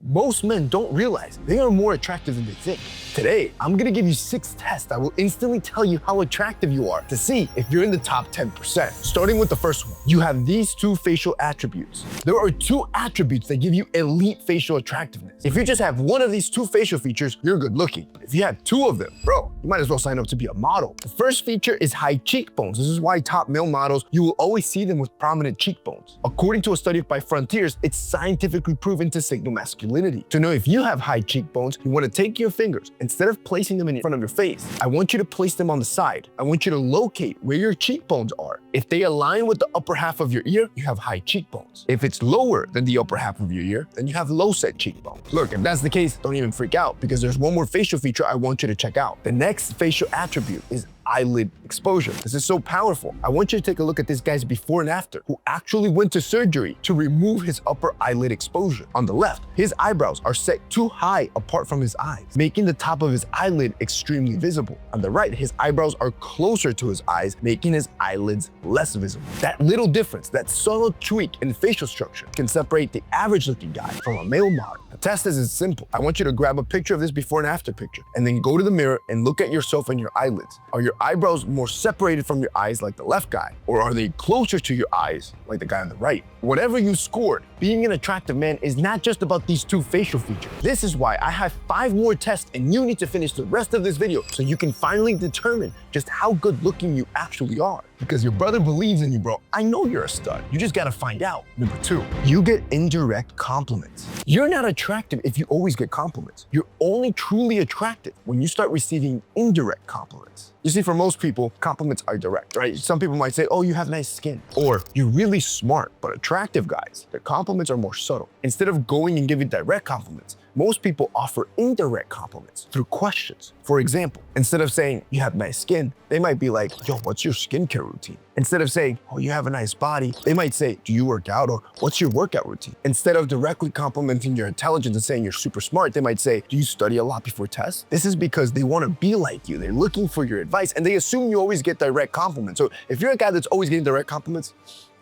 most men don't realize they are more attractive than they think. Today, I'm gonna give you 6 tests that will instantly tell you how attractive you are to see if you're in the top 10%. Starting with the first one, you have these 2 facial attributes. There are 2 attributes that give you elite facial attractiveness. If you just have one of these 2 facial features, you're good looking. But if you have 2 of them, bro, you might as well sign up to be a model. The first feature is high cheekbones. This is why top male models, you will always see them with prominent cheekbones. According to a study by Frontiers, it's scientifically proven to signal masculinity. To know if you have high cheekbones, you want to take your fingers, instead of placing them in front of your face, I want you to place them on the side. I want you to locate where your cheekbones are. If they align with the upper half of your ear, you have high cheekbones. If it's lower than the upper half of your ear, then you have low set cheekbones. Look, if that's the case, don't even freak out, because there's one more facial feature I want you to check out. The next facial attribute is eyelid exposure. This is so powerful. I want you to take a look at this guy's before and after, who actually went to surgery to remove his upper eyelid exposure. On the left, his eyebrows are set too high apart from his eyes, making the top of his eyelid extremely visible. On the right, his eyebrows are closer to his eyes, making his eyelids less visible. That little difference, that subtle tweak in facial structure, can separate the average looking guy from a male model. The test is simple. I want you to grab a picture of this before and after picture, and then go to the mirror and look at yourself and your eyelids. Are your eyebrows more separated from your eyes like the left guy, or are they closer to your eyes like the guy on the right? Whatever you scored, being an attractive man is not just about these 2 facial features. This is why I have 5 more tests, and you need to finish the rest of this video so you can finally determine just how good looking you actually are. Because your brother believes in you, bro. I know you're a stud. You just gotta find out. Number 2, you get indirect compliments. You're not attractive if you always get compliments. You're only truly attractive when you start receiving indirect compliments. You see, for most people, compliments are direct, right? Some people might say, oh, you have nice skin, or you're really smart. But attractive guys, their compliments are more subtle. Instead of going and giving direct compliments, most people offer indirect compliments through questions. For example, instead of saying, you have nice skin, they might be like, yo, what's your skincare routine? Instead of saying, oh, you have a nice body, they might say, do you work out, or what's your workout routine? Instead of directly complimenting your intelligence and saying you're super smart, they might say, do you study a lot before tests? This is because they want to be like you. They're looking for your advice, and they assume you always get direct compliments. So if you're a guy that's always getting direct compliments,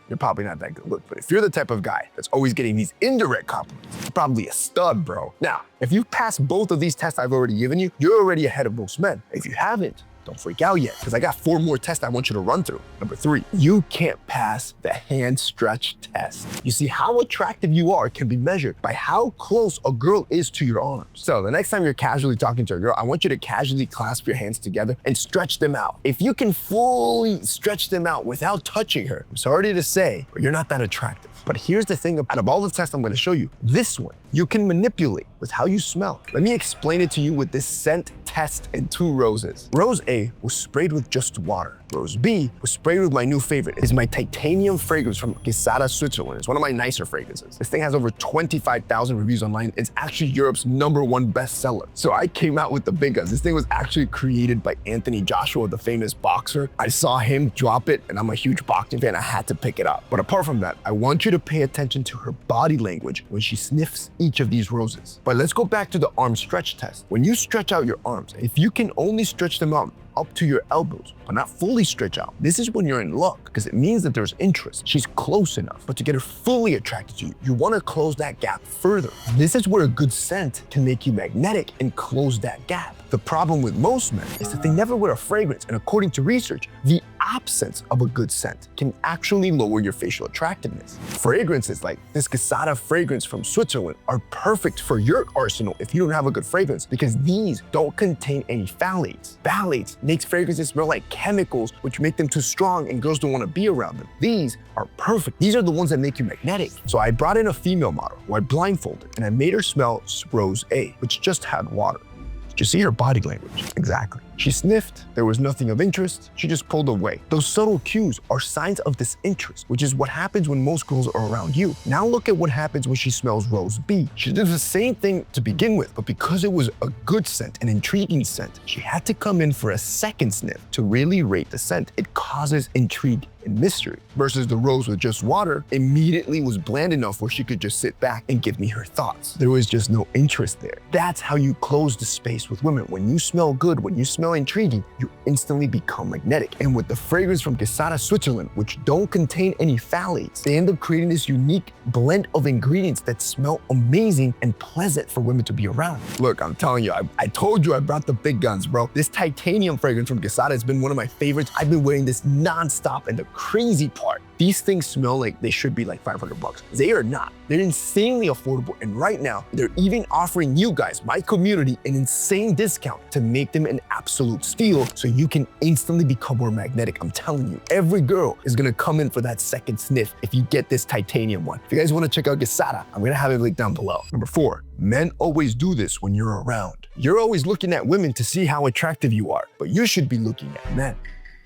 you're probably not that good look. But if you're the type of guy that's always getting these indirect compliments, you're probably a stud, bro. Now, if you pass both of these tests I've already given you, you're already ahead of most men. If you haven't, don't freak out yet, because I got 4 more tests I want you to run through. Number 3, you can't pass the hand stretch test. You see, how attractive you are can be measured by how close a girl is to your arms. So the next time you're casually talking to a girl, I want you to casually clasp your hands together and stretch them out. If you can fully stretch them out without touching her, I'm sorry to say, but you're not that attractive. But here's the thing, out of all the tests I'm going to show you, this one you can manipulate with how you smell. Let me explain it to you with this scent test in 2 roses. Rose A was sprayed with just water. Rose B was sprayed with my new favorite. It's my titanium fragrance from Quesada, Switzerland. It's one of my nicer fragrances. This thing has over 25,000 reviews online. It's actually Europe's #1 bestseller. So I came out with the big guns. This thing was actually created by Anthony Joshua, the famous boxer. I saw him drop it, and I'm a huge boxing fan. I had to pick it up. But apart from that, I want you to pay attention to her body language when she sniffs each of these roses. But let's go back to the arm stretch test. When you stretch out your arms, if you can only stretch them out up to your elbows, but not fully stretch out, this is when you're in luck, because it means that there's interest. She's close enough, but to get her fully attracted to you, you want to close that gap further. This is where a good scent can make you magnetic and close that gap. The problem with most men is that they never wear a fragrance, and according to research, the absence of a good scent can actually lower your facial attractiveness. Fragrances like this Quesada fragrance from Switzerland are perfect for your arsenal if you don't have a good fragrance, because these don't contain any phthalates. Phthalates makes fragrances smell like chemicals, which make them too strong and girls don't want to be around them. These are perfect. These are the ones that make you magnetic. So I brought in a female model who I blindfolded, and I made her smell Rose A, which just had water. Did you see her body language? Exactly. She sniffed, there was nothing of interest, she just pulled away. Those subtle cues are signs of disinterest, which is what happens when most girls are around you. Now look at what happens when she smells Rose B. She did the same thing to begin with, but because it was a good scent, an intriguing scent, she had to come in for a second sniff to really rate the scent. It causes intrigue and mystery, versus the rose with just water immediately was bland enough where she could just sit back and give me her thoughts. There was just no interest there. That's how you close the space with women. When you smell good, when you smell intriguing, you instantly become magnetic. And with the fragrance from Quesada, Switzerland, which don't contain any phthalates, they end up creating this unique blend of ingredients that smell amazing and pleasant for women to be around. Look, I'm telling you, I told you I brought the big guns, bro. This titanium fragrance from Quesada has been one of my favorites. I've been wearing this nonstop, and the crazy part, these things smell like they should be like 500 bucks. They are not. They're insanely affordable, and right now, they're even offering you guys, my community, an insane discount to make them an absolute steal so you can instantly become more magnetic. I'm telling you, every girl is gonna come in for that second sniff if you get this titanium one. If you guys wanna check out Quesada, I'm gonna have it linked down below. Number 4, men always do this when you're around. You're always looking at women to see how attractive you are, but you should be looking at men.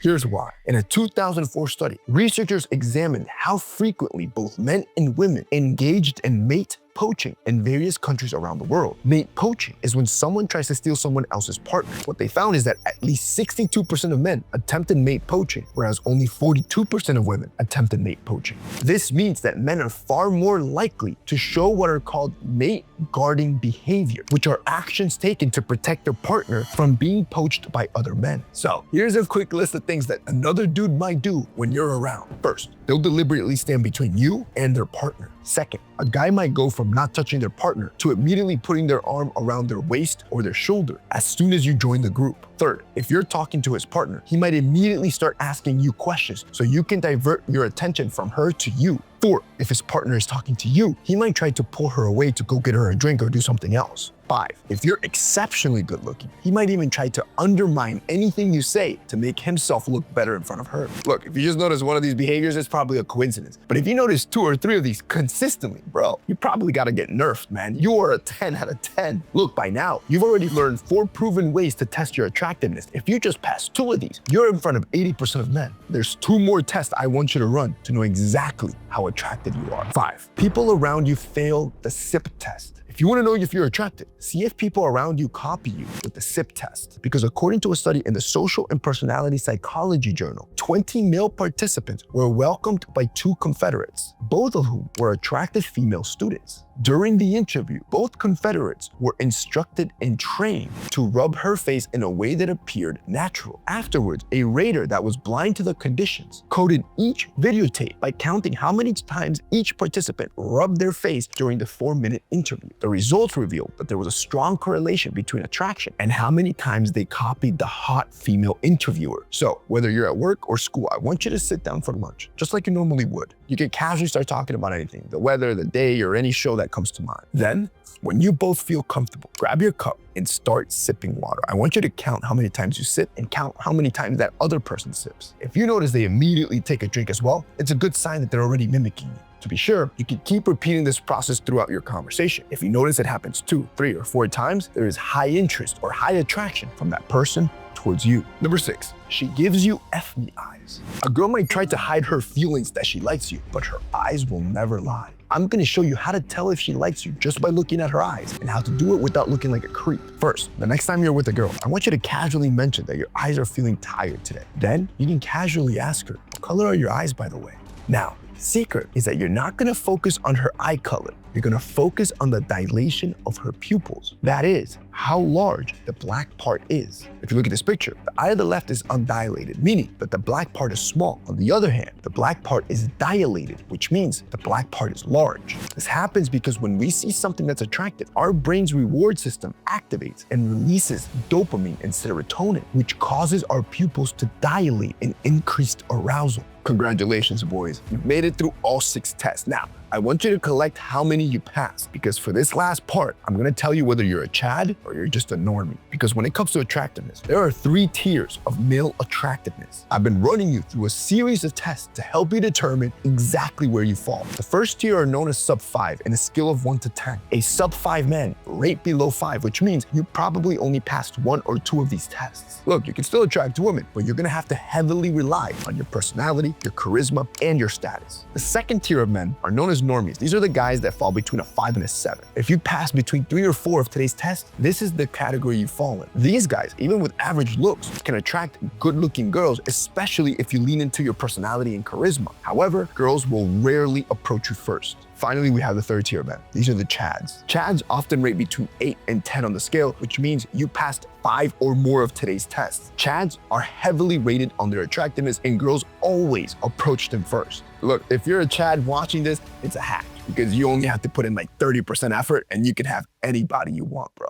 Here's why. In a 2004 study, researchers examined how frequently both men and women engaged in mate poaching in various countries around the world. Mate poaching is when someone tries to steal someone else's partner. What they found is that at least 62% of men attempted mate poaching, whereas only 42% of women attempted mate poaching. This means that men are far more likely to show what are called mate guarding behavior, which are actions taken to protect their partner from being poached by other men. So here's a quick list of things that another dude might do when you're around. First, they'll deliberately stand between you and their partner. Second, a guy might go from not touching their partner to immediately putting their arm around their waist or their shoulder as soon as you join the group. Third, if you're talking to his partner, he might immediately start asking you questions so you can divert your attention from her to you. Fourth, if his partner is talking to you, he might try to pull her away to go get her a drink or do something else. 5, if you're exceptionally good looking, he might even try to undermine anything you say to make himself look better in front of her. Look, if you just notice one of these behaviors, it's probably a coincidence. But if you notice 2 or 3 of these consistently, bro, you probably gotta get nerfed, man. You are a 10 out of 10. Look, by now, you've already learned 4 proven ways to test your attractiveness. If you just pass 2 of these, you're in front of 80% of men. There's 2 more tests I want you to run to know exactly how attractive you are. 5, people around you fail the sip test. If you want to know if you're attractive, see if people around you copy you with the sip test. Because according to a study in the Social and Personality Psychology Journal, 20 male participants were welcomed by 2 Confederates, both of whom were attractive female students. During the interview, both Confederates were instructed and trained to rub her face in a way that appeared natural. Afterwards, a rater that was blind to the conditions coded each videotape by counting how many times each participant rubbed their face during the 4-minute interview. The results revealed that there was a strong correlation between attraction and how many times they copied the hot female interviewer. So whether you're at work or school, I want you to sit down for lunch, just like you normally would. You can casually start talking about anything, the weather, the day, or any show that comes to mind. Then, when you both feel comfortable, grab your cup and start sipping water. I want you to count how many times you sip and count how many times that other person sips. If you notice they immediately take a drink as well, it's a good sign that they're already mimicking you. To be sure, you can keep repeating this process throughout your conversation. If you notice it happens 2, 3, or 4 times, there is high interest or high attraction from that person towards you. Number 6, she gives you F-me eyes. A girl might try to hide her feelings that she likes you, but her eyes will never lie. I'm gonna show you how to tell if she likes you just by looking at her eyes and how to do it without looking like a creep. First, the next time you're with a girl, I want you to casually mention that your eyes are feeling tired today. Then you can casually ask her, what color are your eyes, by the way? Now, the secret is that you're not gonna focus on her eye color. You're gonna focus on the dilation of her pupils. That is, how large the black part is. If you look at this picture, the eye of the left is undilated, meaning that the black part is small. On the other hand, the black part is dilated, which means the black part is large. This happens because when we see something that's attractive, our brain's reward system activates and releases dopamine and serotonin, which causes our pupils to dilate and increased arousal. Congratulations, boys. You've made it through all 6 tests. Now, I want you to collect how many you passed, because for this last part, I'm gonna tell you whether you're a Chad or you're just a normie. Because when it comes to attractiveness, there are 3 tiers of male attractiveness. I've been running you through a series of tests to help you determine exactly where you fall. The first tier are known as sub 5 in a scale of 1 to 10. A sub 5 man rate below 5, which means you probably only passed 1 or 2 of these tests. Look, you can still attract women, but you're gonna have to heavily rely on your personality, your charisma, and your status. The second tier of men are known as just normies. These are the guys that fall between a 5 and a 7. If you pass between 3 or 4 of today's tests, this is the category you fall in. These guys, even with average looks, can attract good-looking girls, especially if you lean into your personality and charisma. However, girls will rarely approach you first. Finally, we have the third tier, man. These are the Chads. Chads often rate between 8 and 10 on the scale, which means you passed 5 or more of today's tests. Chads are heavily rated on their attractiveness, and girls always approach them first. Look, if you're a Chad watching this, it's a hack because you only have to put in like 30% effort and you can have anybody you want, bro.